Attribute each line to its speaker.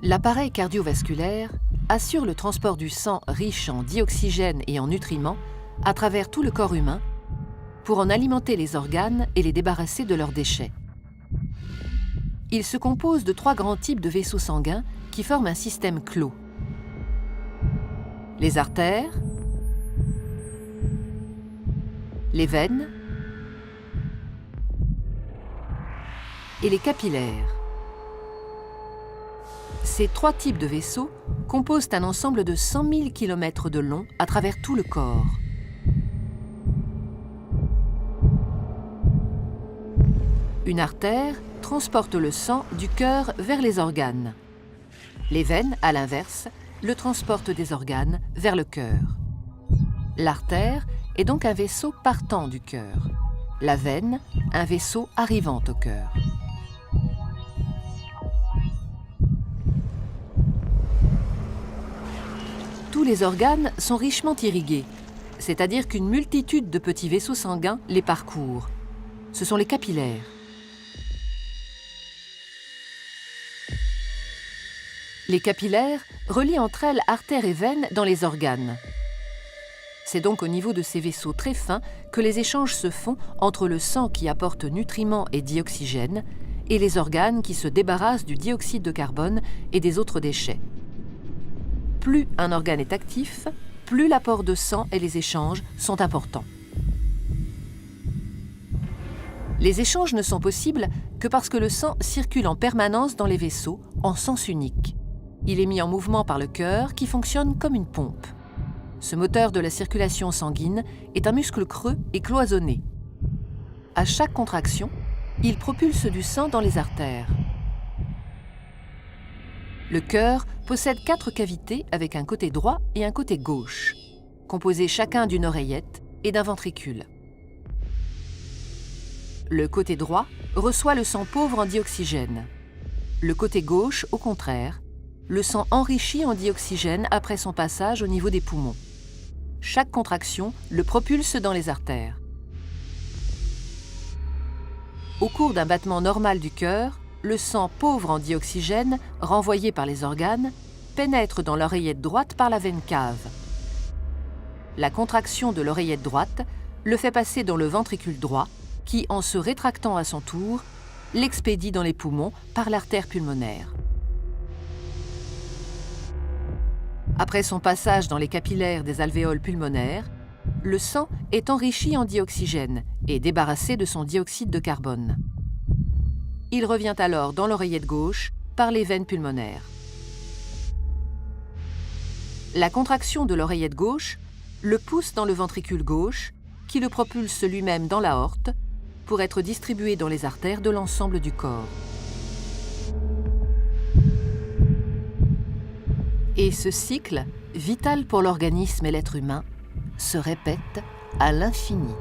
Speaker 1: L'appareil cardiovasculaire assure le transport du sang riche en dioxygène et en nutriments à travers tout le corps humain pour en alimenter les organes et les débarrasser de leurs déchets. Il se compose de 3 grands types de vaisseaux sanguins qui forment un système clos. Les artères, les veines et les capillaires. Ces 3 types de vaisseaux composent un ensemble de 100 000 km de long à travers tout le corps. Une artère transporte le sang du cœur vers les organes. Les veines, à l'inverse, le transportent des organes vers le cœur. L'artère est donc un vaisseau partant du cœur. La veine, un vaisseau arrivant au cœur. Tous les organes sont richement irrigués, c'est-à-dire qu'une multitude de petits vaisseaux sanguins les parcourent. Ce sont les capillaires. Les capillaires relient entre elles artères et veines dans les organes. C'est donc au niveau de ces vaisseaux très fins que les échanges se font entre le sang qui apporte nutriments et dioxygène et les organes qui se débarrassent du dioxyde de carbone et des autres déchets. Plus un organe est actif, plus l'apport de sang et les échanges sont importants. Les échanges ne sont possibles que parce que le sang circule en permanence dans les vaisseaux en sens unique. Il est mis en mouvement par le cœur qui fonctionne comme une pompe. Ce moteur de la circulation sanguine est un muscle creux et cloisonné. À chaque contraction, il propulse du sang dans les artères. Le cœur possède 4 cavités avec un côté droit et un côté gauche, composés chacun d'une oreillette et d'un ventricule. Le côté droit reçoit le sang pauvre en dioxygène. Le côté gauche, au contraire, le sang enrichi en dioxygène après son passage au niveau des poumons. Chaque contraction le propulse dans les artères. Au cours d'un battement normal du cœur, le sang pauvre en dioxygène, renvoyé par les organes, pénètre dans l'oreillette droite par la veine cave. La contraction de l'oreillette droite le fait passer dans le ventricule droit, qui, en se rétractant à son tour, l'expédie dans les poumons par l'artère pulmonaire. Après son passage dans les capillaires des alvéoles pulmonaires, le sang est enrichi en dioxygène et débarrassé de son dioxyde de carbone. Il revient alors dans l'oreillette gauche par les veines pulmonaires. La contraction de l'oreillette gauche le pousse dans le ventricule gauche, qui le propulse lui-même dans l'aorte pour être distribué dans les artères de l'ensemble du corps. Et ce cycle, vital pour l'organisme et l'être humain, se répète à l'infini.